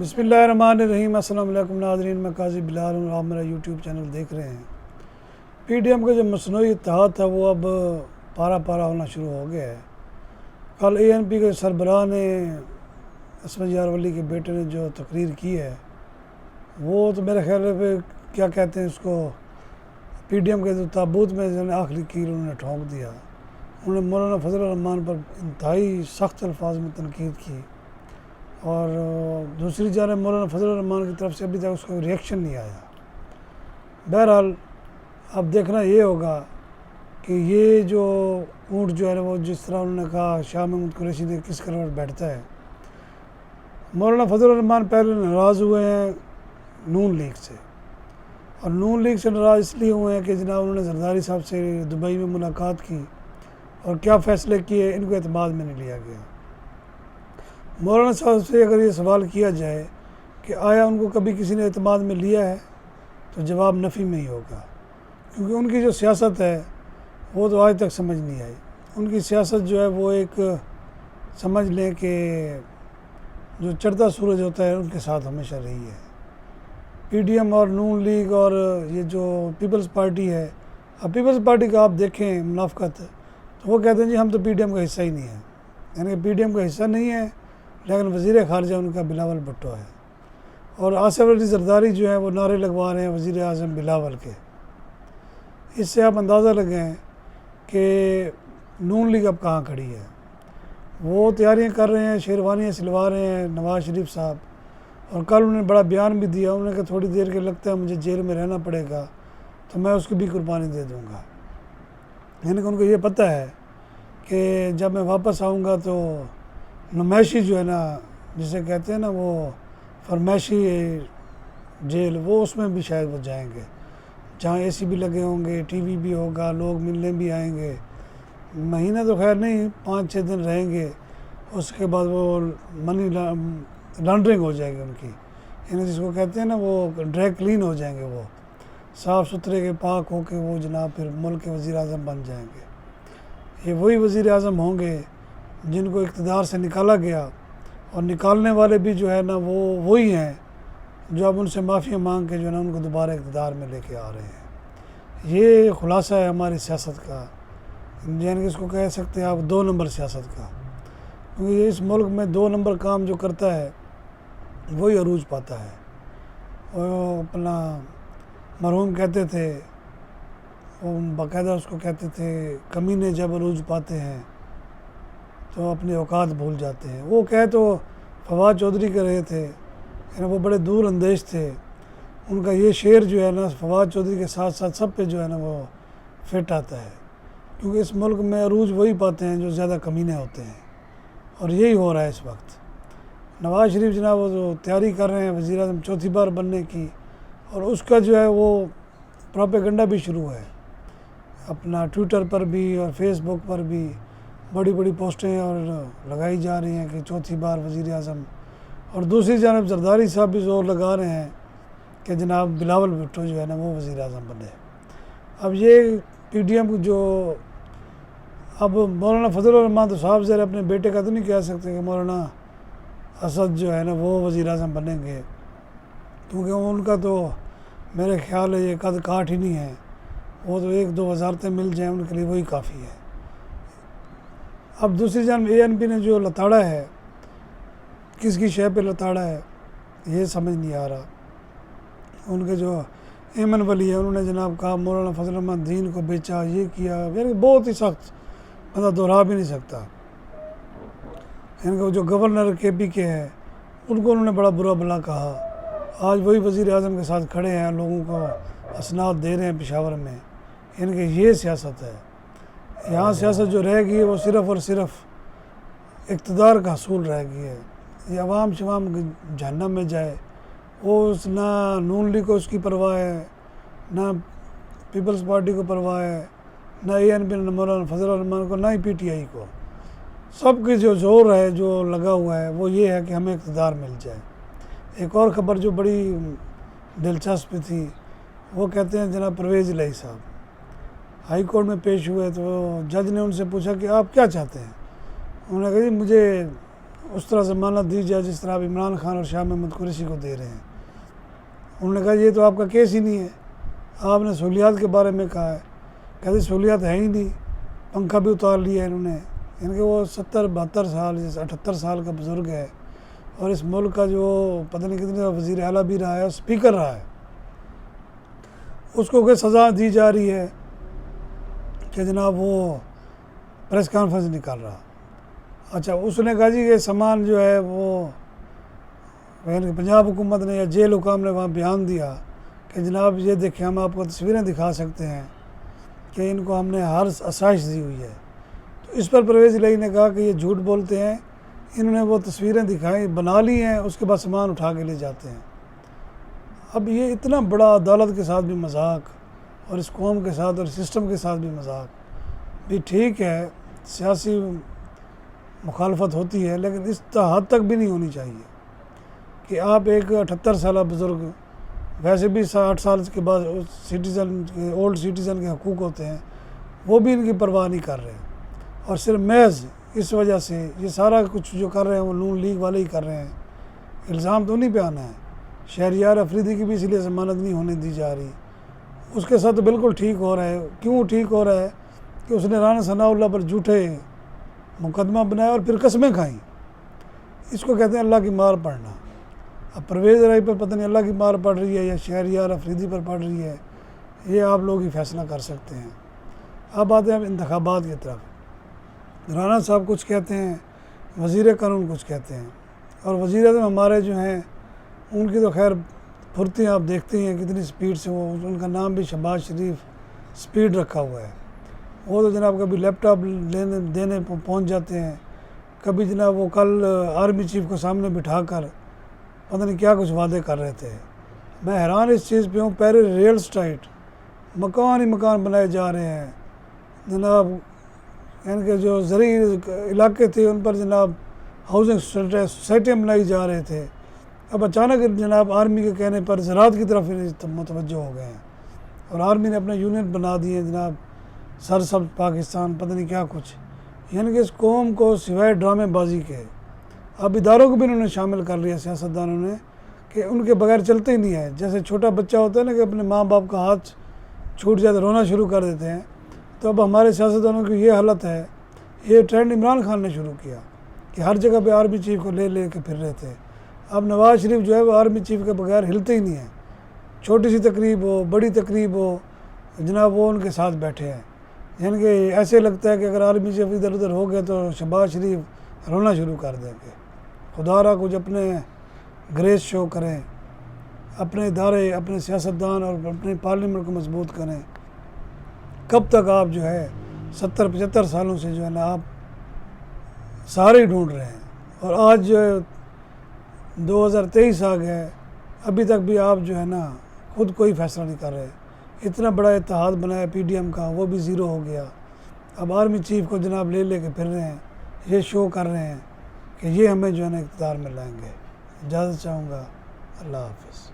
بسم اللہ الرحمن الرحیم۔ السلام علیکم ناظرین، میں قاضی بلال ہوں اور آپ میرا یوٹیوب چینل دیکھ رہے ہیں۔ پی ڈی ایم کا جو مصنوعی اتحاد تھا وہ اب پارا پارا ہونا شروع ہو گیا ہے۔ کل اے این پی کے سربراہ نے اسمت یار ولی کے بیٹے نے جو تقریر کی ہے وہ تو میرے خیال ہے کیا کہتے ہیں اس کو، پی ڈی ایم کے تابوت میں جو آخری کیل انہوں نے ٹھونک دیا۔ انہوں نے مولانا فضل الرحمان پر انتہائی سخت الفاظ میں تنقید کی، اور دوسری جانب مولانا فضل الرحمان کی طرف سے ابھی تک اس کا ریئیکشن نہیں آیا۔ بہرحال اب دیکھنا یہ ہوگا کہ یہ جو اونٹ جو ہے وہ جس طرح انہوں نے کہا شاہ محمود قریشی نے کس کروٹ بیٹھتا ہے۔ مولانا فضل الرحمان پہلے ناراض ہوئے ہیں نون لیگ سے، اور نون لیگ سے ناراض اس لیے ہوئے ہیں کہ جناب انہوں نے زرداری صاحب سے دبئی میں ملاقات کی اور کیا فیصلے کیے ان کو اعتماد میں نہیں لیا گیا۔ مولانا صاحب سے اگر یہ سوال کیا جائے کہ آیا ان کو کبھی کسی نے اعتماد میں لیا ہے تو جواب نفی میں ہی ہوگا، کیونکہ ان کی جو سیاست ہے وہ تو آج تک سمجھ نہیں آئی۔ ان کی سیاست جو ہے وہ ایک سمجھ لیں کہ جو چڑھتا سورج ہوتا ہے ان کے ساتھ ہمیشہ رہی ہے۔ پی ڈی ایم اور نون لیگ اور یہ جو پیپلز پارٹی ہے، اب پیپلز پارٹی کا آپ دیکھیں منافقت، تو وہ کہتے ہیں جی ہم تو پی ڈی ایم کا حصہ ہی نہیں ہیں، یعنی کہ پی ڈی ایم کا حصہ نہیں ہے لیکن وزیر خارجہ ان کا بلاول بھٹو ہے، اور آصف علی زرداری جو ہے وہ نعرے لگوا رہے ہیں وزیر اعظم بلاول کے۔ اس سے آپ اندازہ لگائیں کہ نون لیگ اب کہاں کھڑی ہے۔ وہ تیاریاں کر رہے ہیں، شیروانیاں سلوا رہے ہیں نواز شریف صاحب، اور کل انہوں نے بڑا بیان بھی دیا، انہوں نے کہا تھوڑی دیر کے لگتا ہے مجھے جیل میں رہنا پڑے گا تو میں اس کی بھی قربانی دے دوں گا، یعنی کہ ان کو یہ پتہ ہے کہ جب میں واپس آؤں گا تو نمائشی جو ہے نا، جسے کہتے ہیں نا وہ فرمائشی جیل، وہ اس میں بھی شاید وہ جائیں گے جہاں اے سی بھی لگے ہوں گے، ٹی وی بھی ہوگا، لوگ ملنے بھی آئیں گے۔ مہینہ تو خیر نہیں، 5-6 دن رہیں گے، اس کے بعد وہ منی لانڈرنگ ہو جائے گی ان کی، یعنی جس کو کہتے ہیں نا وہ ڈرائی کلین ہو جائیں گے، وہ صاف ستھرے کے پاک ہو کے وہ جناب پھر ملک کے وزیر اعظم بن جائیں گے۔ یہ وہی وزیر اعظم ہوں گے جن کو اقتدار سے نکالا گیا، اور نکالنے والے بھی جو ہے نا وہ وہی ہیں جو اب ان سے معافی مانگ کے جو ہے نا ان کو دوبارہ اقتدار میں لے کے آ رہے ہیں۔ یہ خلاصہ ہے ہماری سیاست کا، یعنی کہ اس کو کہہ سکتے ہیں آپ 2 نمبر سیاست کا، کیونکہ یہ اس ملک میں 2 نمبر کام جو کرتا ہے وہی عروج پاتا ہے۔ وہ اپنا مرحوم کہتے تھے، وہ باقاعدہ اس کو کہتے تھے کمینے جب عروج پاتے ہیں تو اپنے اوقات بھول جاتے ہیں۔ وہ کہہ تو فواد چودھری کر رہے تھے، یعنی وہ بڑے دور اندیش تھے، ان کا یہ شعر جو ہے نا فواد چودھری کے ساتھ ساتھ سب پہ جو ہے نا وہ فٹ آتا ہے، کیونکہ اس ملک میں عروج وہی پاتے ہیں جو زیادہ کمینے ہوتے ہیں، اور یہی ہو رہا ہے اس وقت۔ نواز شریف جناب وہ جو تیاری کر رہے ہیں وزیر اعظم چوتھی بار بننے کی، اور اس کا جو ہے وہ پروپیگنڈا بھی شروع ہے، اپنا ٹویٹر پر بھی اور فیس بک پر بھی بڑی بڑی پوسٹیں اور لگائی جا رہی ہیں کہ چوتھی بار وزیر اعظم، اور دوسری جانب زرداری صاحب بھی زور لگا رہے ہیں کہ جناب بلاول بھٹو جو ہے نا وہ وزیر اعظم بنے۔ اب یہ پی ڈی ایم جو اب مولانا فضل الرحمان تو صاحب ذرا اپنے بیٹے کا تو نہیں کہہ سکتے کہ مولانا اسد جو ہے نا وہ وزیر اعظم بنیں گے، کیونکہ ان کا تو میرے خیال ہے یہ قد کاٹ ہی نہیں ہے، وہ تو 1-2 وزارتیں مل جائیں ان کے لیے وہی کافی ہے۔ اب دوسری جانب اے این پی نے جو لتاڑا ہے، کس کی شے پہ لتاڑا ہے یہ سمجھ نہیں آ رہا۔ ان کے جو ایمن ولی ہے انہوں نے جناب کہا مولانا فضل الرحمان دین کو بیچا، یہ کیا، یعنی بہت ہی سخت، بندہ دہرا بھی نہیں سکتا۔ ان کو جو گورنر کے پی کے ہے ان کو انہوں نے بڑا برا بلا کہا، آج وہی وزیر اعظم کے ساتھ کھڑے ہیں، لوگوں کو اسناد دے رہے ہیں پشاور میں، ان کے یہ سیاست ہے۔ یہاں سیاست جو رہ گئی ہے وہ صرف اور صرف اقتدار کا حصول رہ گئی ہے۔ یہ عوام شوام جہنم میں جائے، وہ نہ نون لیگ کو اس کی پرواہ ہے، نہ پیپلز پارٹی کو پرواہ ہے، نہ اے این پی، نہ مولانا فضل الرحمان کو، نہ ہی پی ٹی آئی کو۔ سب کی جو زور ہے جو لگا ہوا ہے وہ یہ ہے کہ ہمیں اقتدار مل جائے۔ ایک اور خبر جو بڑی دلچسپ تھی، وہ کہتے ہیں جناب پرویز الہی صاحب ہائی کورٹ میں پیش ہوئے تو جج نے ان سے پوچھا کہ آپ کیا چاہتے ہیں؟ انہوں نے کہا جی مجھے اس طرح ضمانت دی جائے جس طرح آپ عمران خان اور شاہ محمود قریشی کو دے رہے ہیں۔ انہوں نے کہا یہ تو آپ کا کیس ہی نہیں ہے، آپ نے سہولیات کے بارے میں کہا ہے، کہتے سہولیات ہے ہی نہیں، پنکھا بھی اتار لیا ہے انہوں نے، یعنی کہ وہ 70-72 سال 78 سال کا بزرگ ہے، اور اس ملک کا جو پتہ نہیں کتنے وزیر اعلیٰ بھی رہا ہے اور اسپیکر رہا ہے، اس کو کہ سزا دی جا رہی ہے کہ جناب وہ پریس کانفرنس نہیں کر رہا۔ اچھا اس نے کہا جی یہ سامان جو ہے وہ یعنی پنجاب حکومت نے یا جیل حکام نے وہاں بیان دیا کہ جناب یہ دیکھیں ہم آپ کو تصویریں دکھا سکتے ہیں کہ ان کو ہم نے ہر آسائش دی ہوئی ہے۔ تو اس پر پرویز الہی نے کہا کہ یہ جھوٹ بولتے ہیں، انہوں نے وہ تصویریں دکھائیں بنا لی ہیں، اس کے بعد سامان اٹھا کے لے جاتے ہیں۔ اب یہ اتنا بڑا عدالت کے ساتھ بھی مذاق، اور اس قوم کے ساتھ اور سسٹم کے ساتھ بھی مذاق بھی ٹھیک ہے، سیاسی مخالفت ہوتی ہے لیکن اس حد تک بھی نہیں ہونی چاہیے کہ آپ ایک 78 سالہ بزرگ، ویسے بھی 60 سال کے بعد اولڈ سٹیزن کے حقوق ہوتے ہیں، وہ بھی ان کی پرواہ نہیں کر رہے، اور صرف محض اس وجہ سے یہ سارا کچھ جو کر رہے ہیں وہ نون لیگ والے ہی کر رہے ہیں۔ الزام تو نہیں پہ آنا ہے۔ شہریار افریدی کی بھی اس لیے ضمانت نہیں ہونے دی جا رہی، اس کے ساتھ بالکل ٹھیک ہو رہا ہے۔ کیوں ٹھیک ہو رہا ہے؟ کہ اس نے رانا ثناء اللہ پر جھوٹے مقدمہ بنایا اور پھر قسمیں کھائیں۔ اس کو کہتے ہیں اللہ کی مار پڑنا۔ اب پرویز الہی پر پتہ نہیں اللہ کی مار پڑ رہی ہے یا شہریار افریدی پر پڑ رہی ہے، یہ آپ لوگ ہی فیصلہ کر سکتے ہیں۔ اب آتے ہیں انتخابات کی طرف۔ رانا صاحب کچھ کہتے ہیں، وزیر قانون کچھ کہتے ہیں، اور وزیر اعظم ہمارے جو ہیں ان کی تو خیر پھرتی آپ دیکھتے ہیں کتنی سپیڈ سے، وہ ان کا نام بھی شہباز شریف سپیڈ رکھا ہوا ہے۔ وہ تو جناب کبھی لیپ ٹاپ دینے پہنچ جاتے ہیں، کبھی جناب وہ کل آرمی چیف کو سامنے بٹھا کر پتہ نہیں کیا کچھ وعدے کر رہے تھے۔ میں حیران اس چیز پہ ہوں، پہلے ریل اسٹیٹ مکان ہی مکان بنائے جا رہے ہیں جناب، یعنی کہ جو زرعی علاقے تھے ان پر جناب ہاؤسنگ سوسائٹیاں بنائی جا رہے تھے۔ اب اچانک جناب آرمی کے کہنے پر زراعت کی طرف متوجہ ہو گئے ہیں، اور آرمی نے اپنے یونٹ بنا دیے ہیں جناب، سرسبز پاکستان پتہ نہیں کیا کچھ، یعنی کہ اس قوم کو سوائے ڈرامے بازی کے اب اداروں کو بھی انہوں نے شامل کر لیا سیاستدانوں نے کہ ان کے بغیر چلتے ہی نہیں ہے۔ جیسے چھوٹا بچہ ہوتا ہے نا کہ اپنے ماں باپ کا ہاتھ چھوٹ جائے تو رونا شروع کر دیتے ہیں، تو اب ہمارے سیاستدانوں کی یہ حالت ہے۔ یہ ٹرینڈ عمران خان نے شروع کیا کہ ہر جگہ پہ آرمی چیف کو لے کے پھر رہے تھے۔ اب نواز شریف جو ہے وہ آرمی چیف کے بغیر ہلتے ہی نہیں ہیں، چھوٹی سی تقریب ہو بڑی تقریب ہو جناب وہ ان کے ساتھ بیٹھے ہیں، یعنی کہ ایسے لگتا ہے کہ اگر آرمی چیف ادھر ادھر ہو گئے تو شہباز شریف رونا شروع کر دیں گے۔ خدا را کچھ اپنے گریس شو کریں، اپنے ادارے اپنے سیاستدان اور اپنے پارلیمنٹ کو مضبوط کریں۔ کب تک آپ جو ہے 70-75 سالوں سے جو ہے نا آپ سارے ڈھونڈ رہے ہیں، اور آج جو ہے 2023 آ گیا ہے، ابھی تک بھی آپ جو ہے نا خود کوئی فیصلہ نہیں کر رہے۔ اتنا بڑا اتحاد بنایا پی ڈی ایم کا، وہ بھی زیرو ہو گیا۔ اب آرمی چیف کو جناب لے کے پھر رہے ہیں، یہ شو کر رہے ہیں کہ یہ ہمیں جو ہے نا اقتدار میں لائیں گے۔ اجازت چاہوں گا، اللہ حافظ۔